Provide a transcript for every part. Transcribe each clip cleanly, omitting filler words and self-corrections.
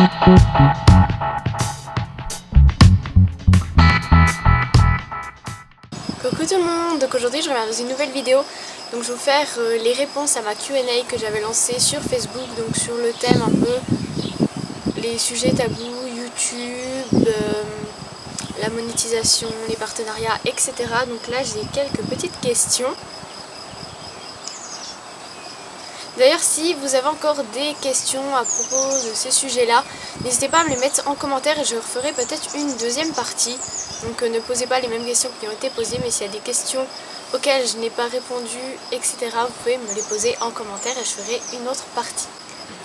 Coucou tout le monde, donc aujourd'hui je reviens dans une nouvelle vidéo. Donc je vais vous faire les réponses à ma Q&A que j'avais lancée sur Facebook, donc sur le thème un peu les sujets tabous, YouTube, la monétisation, les partenariats, etc. Donc là j'ai quelques petites questions. D'ailleurs, si vous avez encore des questions à propos de ces sujets-là, n'hésitez pas à me les mettre en commentaire et je referai peut-être une deuxième partie. Donc ne posez pas les mêmes questions qui ont été posées, mais s'il y a des questions auxquelles je n'ai pas répondu, etc., vous pouvez me les poser en commentaire et je ferai une autre partie.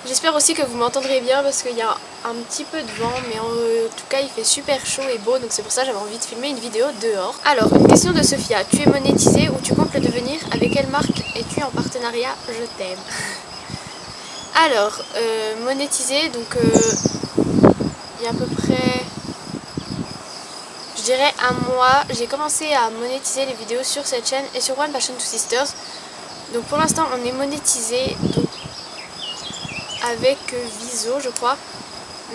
J'espère aussi que vous m'entendrez bien parce qu'il y a un petit peu de vent, mais en tout cas il fait super chaud et beau, donc c'est pour ça que j'avais envie de filmer une vidéo dehors. Alors, une question de Sophia: tu es monétisée ou tu comptes le devenir? Avec quelle marque es-tu en partenariat? Je t'aime. Alors, monétisée, donc il y a à peu près, je dirais un mois, j'ai commencé à monétiser les vidéos sur cette chaîne et sur One Passion 2 Sisters. Donc pour l'instant on est monétisé donc avec Viso je crois,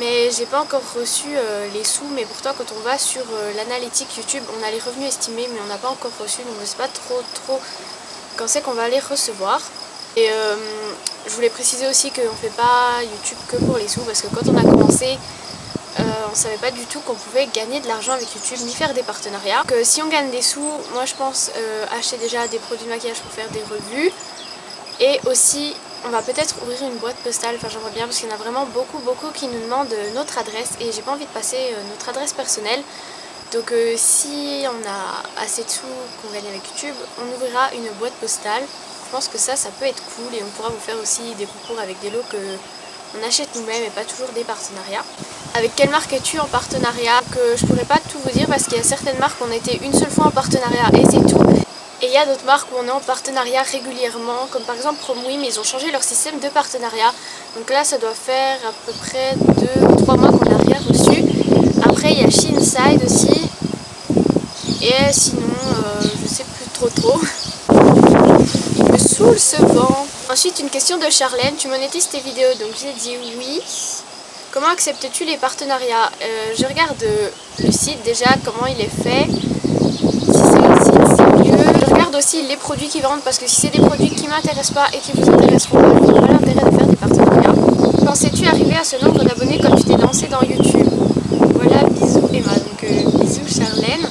mais j'ai pas encore reçu les sous. Mais pourtant quand on va sur l'analytique YouTube on a les revenus estimés, mais on n'a pas encore reçu, donc je sais pas trop quand c'est qu'on va les recevoir. Et je voulais préciser aussi qu'on fait pas YouTube que pour les sous, parce que quand on a commencé on savait pas du tout qu'on pouvait gagner de l'argent avec YouTube ni faire des partenariats. Donc si on gagne des sous, moi je pense acheter déjà des produits de maquillage pour faire des revues, et aussi on va peut-être ouvrir une boîte postale. Enfin j'aimerais bien, parce qu'il y en a vraiment beaucoup qui nous demandent notre adresse et j'ai pas envie de passer notre adresse personnelle. Donc si on a assez de sous qu'on gagne avec YouTube, on ouvrira une boîte postale. Je pense que ça peut être cool, et on pourra vous faire aussi des concours avec des lots que on achète nous-mêmes et pas toujours des partenariats. Avec quelle marque es-tu en partenariat? Que je pourrais pas tout vous dire parce qu'il y a certaines marques où on a été une seule fois en partenariat et c'est tout. Et il y a d'autres marques où on est en partenariat régulièrement, comme par exemple Promouille, mais ils ont changé leur système de partenariat. Donc là ça doit faire à peu près 2 ou 3 mois qu'on n'a rien reçu. Après il y a Shinside aussi. Et sinon je sais plus trop. Il me saoule ce vent. Ensuite une question de Charlène: tu monétises tes vidéos? Donc j'ai dit oui. Comment acceptes-tu les partenariats? Je regarde le site déjà, comment il est fait. Si c'est un site sérieux. Je regarde aussi les produits qu'ils vendent, parce que si c'est des produits qui ne m'intéressent pas et qui vous intéresseront pas, je n'ai pas l'intérêt de faire des partenariats. Pensais-tu arriver à ce nombre d'abonnés quand tu t'es lancé dans YouTube? Voilà, bisous Emma. Donc bisous Charlène.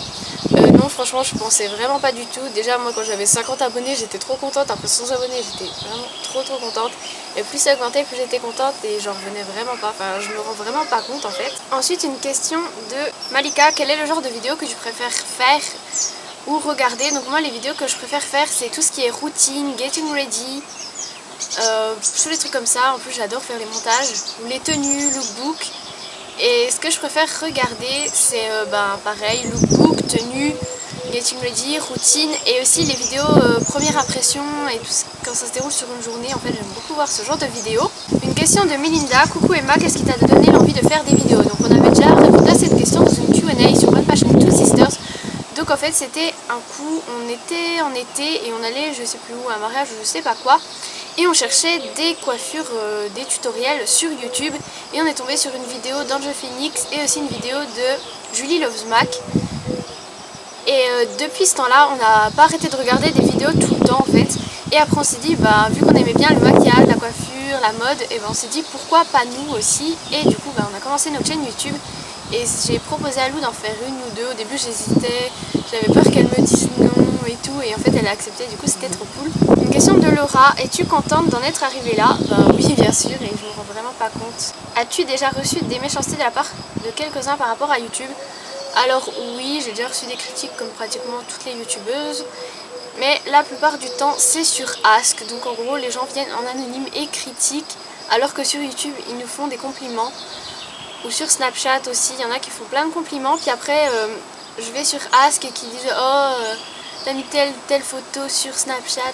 Non, franchement je pensais vraiment pas du tout. Déjà moi quand j'avais 50 abonnés j'étais trop contente, après 100 abonnés j'étais vraiment trop contente, et plus ça augmentait plus j'étais contente, et j'en revenais vraiment pas, enfin je me rends vraiment pas compte en fait. Ensuite une question de Malika: quel est le genre de vidéo que tu préfères faire ou regarder? Donc moi les vidéos que je préfère faire c'est tout ce qui est routine, getting ready, tous les trucs comme ça. En plus j'adore faire les montages, les tenues, lookbook. Et ce que je préfère regarder c'est pareil, lookbook, tenue, getting ready, routine, et aussi les vidéos première impression et tout quand ça se déroule sur une journée. En fait j'aime beaucoup voir ce genre de vidéos. Une question de Melinda: coucou Emma, qu'est-ce qui t'a donné l'envie de faire des vidéos? Donc on avait déjà répondu à cette question dans une Q&A sur One Passion 2 Sisters. Donc en fait c'était un coup, on était en été et on allait je sais plus où, à un mariage ou je sais pas quoi, et on cherchait des coiffures, des tutoriels sur YouTube, et on est tombé sur une vidéo d'Angel Phoenix et aussi une vidéo de Julie Loves Mac. Et depuis ce temps-là, on n'a pas arrêté de regarder des vidéos tout le temps en fait. Et après on s'est dit, vu qu'on aimait bien le maquillage, la coiffure, la mode, et on s'est dit pourquoi pas nous aussi. Et du coup on a commencé notre chaîne YouTube. Et j'ai proposé à Lou d'en faire une ou deux. Au début j'hésitais, j'avais peur qu'elle me dise non et tout, et en fait elle a accepté, du coup c'était trop cool. Une question de Laura: es-tu contente d'en être arrivée là? Oui bien sûr, et je me rends vraiment pas compte. As-tu déjà reçu des méchancetés de la part de quelques-uns par rapport à YouTube? Alors oui, j'ai déjà reçu des critiques comme pratiquement toutes les youtubeuses, mais la plupart du temps c'est sur Ask. Donc en gros les gens viennent en anonyme et critiquent, alors que sur YouTube ils nous font des compliments. Ou sur Snapchat aussi, il y en a qui font plein de compliments, puis après je vais sur Ask et qui disent t'as mis telle photo sur Snapchat,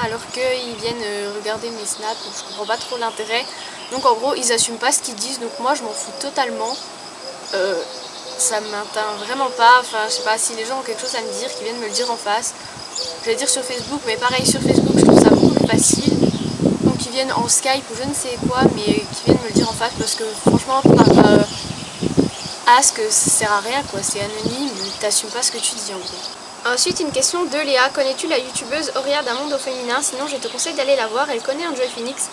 alors qu'ils viennent regarder mes snaps, donc je comprends pas trop l'intérêt. Donc en gros ils assument pas ce qu'ils disent, donc moi je m'en fous totalement. Ça m'atteint vraiment pas, enfin je sais pas, si les gens ont quelque chose à me dire, qu'ils viennent me le dire en face. Je vais dire sur Facebook, mais pareil sur Facebook je trouve ça beaucoup plus facile. Donc ils viennent en Skype ou je ne sais quoi, mais qui viennent me le dire en face parce que franchement par Ask ça sert à rien quoi, c'est anonyme, t'assumes pas ce que tu dis en gros. Ensuite une question de Léa, connais-tu la youtubeuse Auria d'un monde au féminin? Sinon je te conseille d'aller la voir, elle connaît Enjoy Phoenix,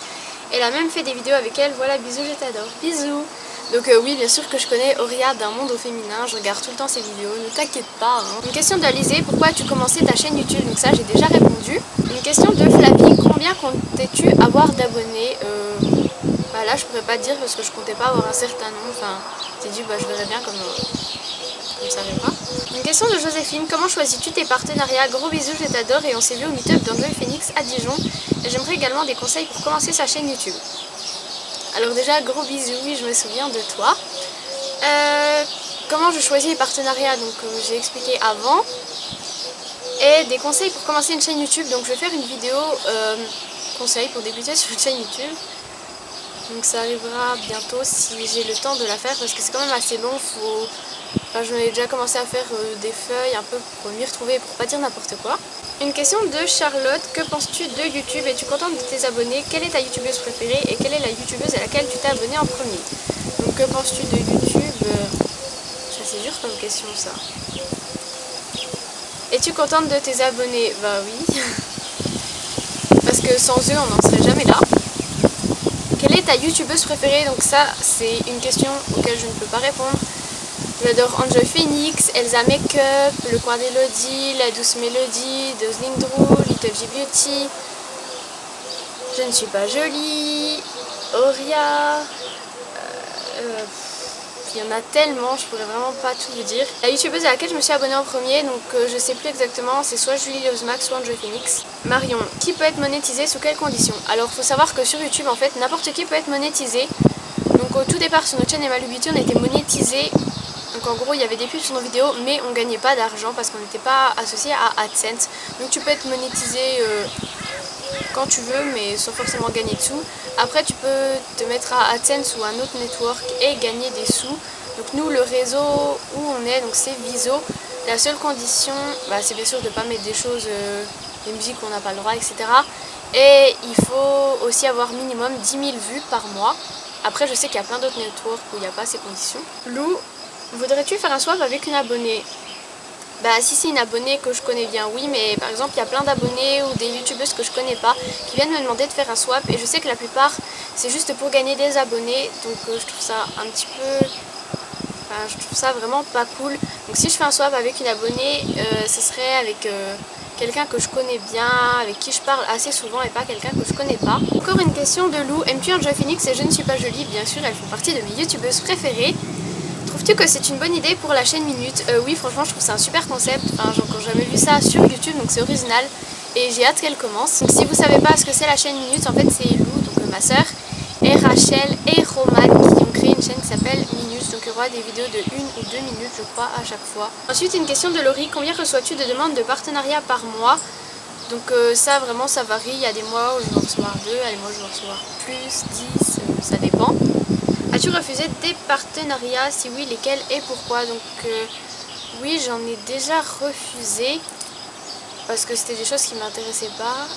elle a même fait des vidéos avec elle, voilà bisous je t'adore, bisous. Donc oui bien sûr que je connais Auria d'un monde au féminin, je regarde tout le temps ses vidéos, ne t'inquiète pas hein. Une question d'Alizé, pourquoi as-tu commencé ta chaîne YouTube? Donc ça j'ai déjà répondu. Une question de Flavie, combien comptais-tu avoir d'abonnés? Bah là je pourrais pas te dire parce que je comptais pas avoir un certain nombre, enfin j'ai dit bah je verrai bien comme ça arrivera. Une question de Joséphine, comment choisis-tu tes partenariats? Gros bisous, je t'adore et on s'est vu au meet-up d'Enjoy Phoenix à Dijon. Et j'aimerais également des conseils pour commencer sa chaîne YouTube. Alors déjà gros bisous, oui je me souviens de toi. Comment je choisis les partenariats? Donc j'ai expliqué avant. Et des conseils pour commencer une chaîne YouTube. Donc je vais faire une vidéo conseils pour débuter sur une chaîne YouTube. Donc ça arrivera bientôt si j'ai le temps de la faire parce que c'est quand même assez long. Enfin, je vais déjà commencé à faire des feuilles un peu pour m'y retrouver et pour pas dire n'importe quoi. Une question de Charlotte, que penses-tu de YouTube? Es-tu contente de tes abonnés? Quelle est ta youtubeuse préférée et quelle est la youtubeuse à laquelle tu t'es abonnée en premier? Donc que penses-tu de YouTube? C'est assez dur comme question ça. Es-tu contente de tes abonnés? Bah oui. Parce que sans eux on n'en serait jamais là. Quelle est ta youtubeuse préférée? Donc ça c'est une question auquel je ne peux pas répondre. J'adore Enjoy Phoenix, Elsa Makeup, Le Coin d'Elodie, La Douce Mélodie, Dozling Drew, Little G Beauty, Je ne suis pas jolie, Auria, il y en a tellement, je pourrais vraiment pas tout vous dire. La youtubeuse à laquelle je me suis abonnée en premier, donc je sais plus exactement, c'est soit Julie Loves Max, soit Enjoy Phoenix. Marion, qui peut être monétisé, sous quelles conditions? Alors il faut savoir que sur YouTube en fait n'importe qui peut être monétisé. Donc au tout départ sur notre chaîne Emma Lubiti on était monétisé. Donc en gros il y avait des pubs sur nos vidéos mais on gagnait pas d'argent parce qu'on n'était pas associé à AdSense. Donc tu peux être monétisé quand tu veux mais sans forcément gagner de sous. Après tu peux te mettre à AdSense ou un autre network et gagner des sous. Donc nous le réseau où on est donc c'est Viso. La seule condition c'est bien sûr de ne pas mettre des choses, des musiques où on n'a pas le droit etc. Et il faut aussi avoir minimum 10 000 vues par mois. Après je sais qu'il y a plein d'autres networks où il n'y a pas ces conditions. Lou, voudrais-tu faire un swap avec une abonnée? Bah si c'est une abonnée que je connais bien oui, mais par exemple il y a plein d'abonnés ou des youtubeuses que je connais pas qui viennent me demander de faire un swap et je sais que la plupart c'est juste pour gagner des abonnés, donc je trouve ça un petit peu... Enfin, je trouve ça vraiment pas cool. Donc si je fais un swap avec une abonnée, ce serait avec quelqu'un que je connais bien, avec qui je parle assez souvent et pas quelqu'un que je connais pas. Encore une question de Lou, aimes-tu Enjoy Phoenix et Je ne suis pas jolie? Bien sûr, elles font partie de mes youtubeuses préférées. Trouves-tu que c'est une bonne idée pour la chaîne Minute? Oui franchement je trouve c'est un super concept, enfin, j'ai encore jamais vu ça sur YouTube donc c'est original et j'ai hâte qu'elle commence. Donc si vous savez pas ce que c'est la chaîne Minute, en fait c'est Lou, donc ma soeur, et Rachel et Roman qui ont créé une chaîne qui s'appelle Minute, donc il y aura des vidéos de 1 ou 2 minutes je crois à chaque fois. Ensuite une question de Laurie, combien reçois-tu de demandes de partenariat par mois? Donc ça vraiment ça varie, il y a des mois où je vais en recevoir 2, il y a des mois où je vais en recevoir plus, 10, ça dépend. As-tu refusé des partenariats? Si oui, lesquels et pourquoi? Donc oui, j'en ai déjà refusé parce que c'était des choses qui ne m'intéressaient pas.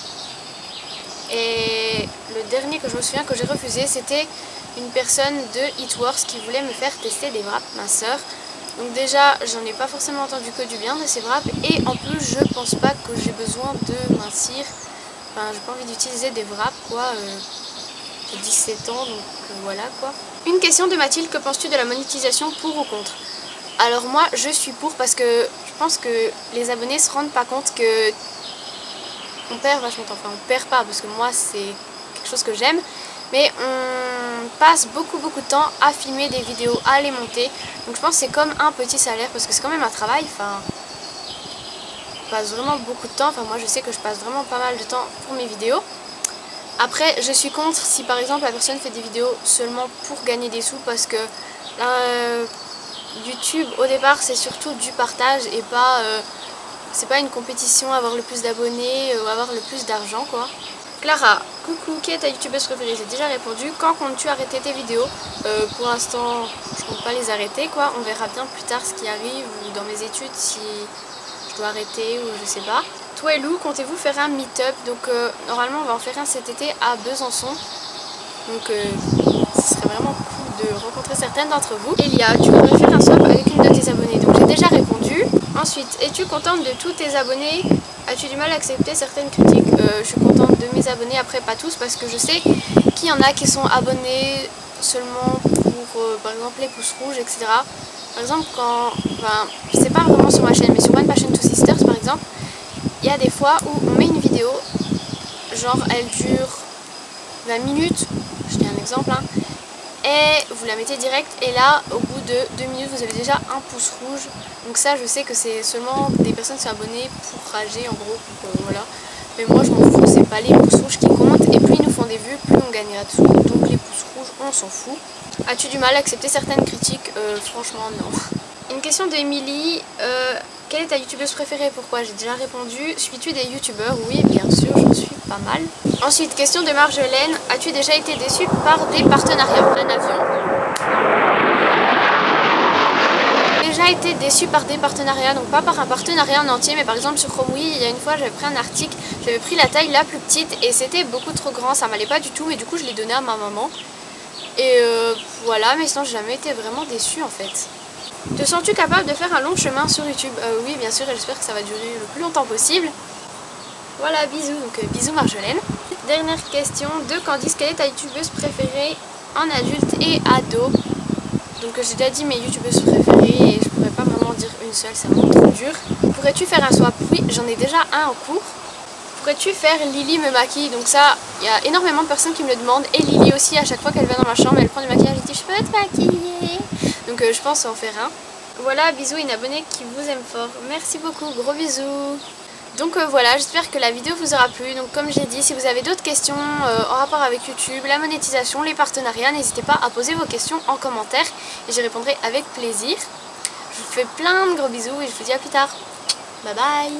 Et le dernier que je me souviens que j'ai refusé, c'était une personne de Eatworks qui voulait me faire tester des wraps, ma soeur. Donc déjà, j'en ai pas forcément entendu que du bien de ces wraps et en plus, je pense pas que j'ai besoin de mincir. Enfin, j'ai pas envie d'utiliser des wraps quoi. J'ai 17 ans donc voilà quoi. Une question de Mathilde, que penses-tu de la monétisation, pour ou contre? Alors moi je suis pour parce que je pense que les abonnés se rendent pas compte que on perd vachement de temps, enfin on perd pas parce que moi c'est quelque chose que j'aime, mais on passe beaucoup de temps à filmer des vidéos, à les monter, donc je pense que c'est comme un petit salaire parce que c'est quand même un travail, enfin on passe vraiment beaucoup de temps, enfin moi je sais que je passe vraiment pas mal de temps pour mes vidéos. Après je suis contre si par exemple la personne fait des vidéos seulement pour gagner des sous parce que YouTube au départ c'est surtout du partage et pas c'est pas une compétition à avoir le plus d'abonnés ou avoir le plus d'argent quoi. Clara, coucou, qui est ta youtubeuse préférée? J'ai déjà répondu. Quand comptes-tu arrêter tes vidéos? Pour l'instant je compte pas les arrêter quoi, on verra bien plus tard ce qui arrive ou dans mes études si je dois arrêter ou je sais pas. Swellou, comptez-vous faire un meet-up? Donc normalement on va en faire un cet été à Besançon. Donc ce serait vraiment cool de rencontrer certaines d'entre vous. Elia, tu voudrais faire un swap avec une de tes abonnées? Donc j'ai déjà répondu. Ensuite, es-tu contente de tous tes abonnés? As-tu du mal à accepter certaines critiques? Je suis contente de mes abonnés, après pas tous, parce que je sais qu'il y en a qui sont abonnés seulement pour par exemple les pouces rouges, etc. Par exemple quand, enfin c'est pas vraiment sur ma chaîne, mais sur One Passion Two Sisters par exemple, il y a des fois où on met une vidéo, genre elle dure 20 minutes, je dis un exemple, hein, et vous la mettez direct, et là au bout de 2 minutes vous avez déjà un pouce rouge. Donc ça je sais que c'est seulement des personnes qui sont abonnées pour rager en gros, voilà. Mais moi je m'en fous, c'est pas les pouces rouges qui comptent, et plus ils nous font des vues, plus on gagnera de sous. Donc les pouces rouges on s'en fout. As-tu du mal à accepter certaines critiques? Franchement non. Une question d'Emilie, quelle est ta youtubeuse préférée? Pourquoi? J'ai déjà répondu. Suis-tu des youtubeurs? Oui, bien sûr, j'en suis pas mal. Ensuite, question de Marjolaine, as-tu déjà été déçue par des partenariats? Un avion. Déjà été déçue par des partenariats, donc pas par un partenariat en entier, mais par exemple sur Chromewee, il y a une fois j'avais pris un article, j'avais pris la taille la plus petite et c'était beaucoup trop grand, ça m'allait pas du tout, et du coup je l'ai donné à ma maman. Et voilà, mais sinon j'ai jamais été vraiment déçue en fait. Te sens-tu capable de faire un long chemin sur YouTube? Oui, bien sûr, et j'espère que ça va durer le plus longtemps possible. Voilà, bisous, donc bisous Marjolaine. Dernière question de Candice, quelle est ta youtubeuse préférée en adulte et ado? Donc j'ai déjà dit mes youtubeuses préférées et je pourrais pas vraiment dire une seule, c'est vraiment trop dur. Pourrais-tu faire un swap? Oui, j'en ai déjà un en cours. Pourrais-tu faire Lily me maquille? Donc ça, il y a énormément de personnes qui me le demandent, et Lily aussi, à chaque fois qu'elle va dans ma chambre, elle prend du maquillage et dit je peux te maquiller. Donc je pense en faire un. Voilà, bisous, une abonnée qui vous aime fort. Merci beaucoup, gros bisous. Donc voilà, j'espère que la vidéo vous aura plu. Donc comme j'ai dit, si vous avez d'autres questions en rapport avec YouTube, la monétisation, les partenariats, n'hésitez pas à poser vos questions en commentaire et j'y répondrai avec plaisir. Je vous fais plein de gros bisous et je vous dis à plus tard. Bye bye.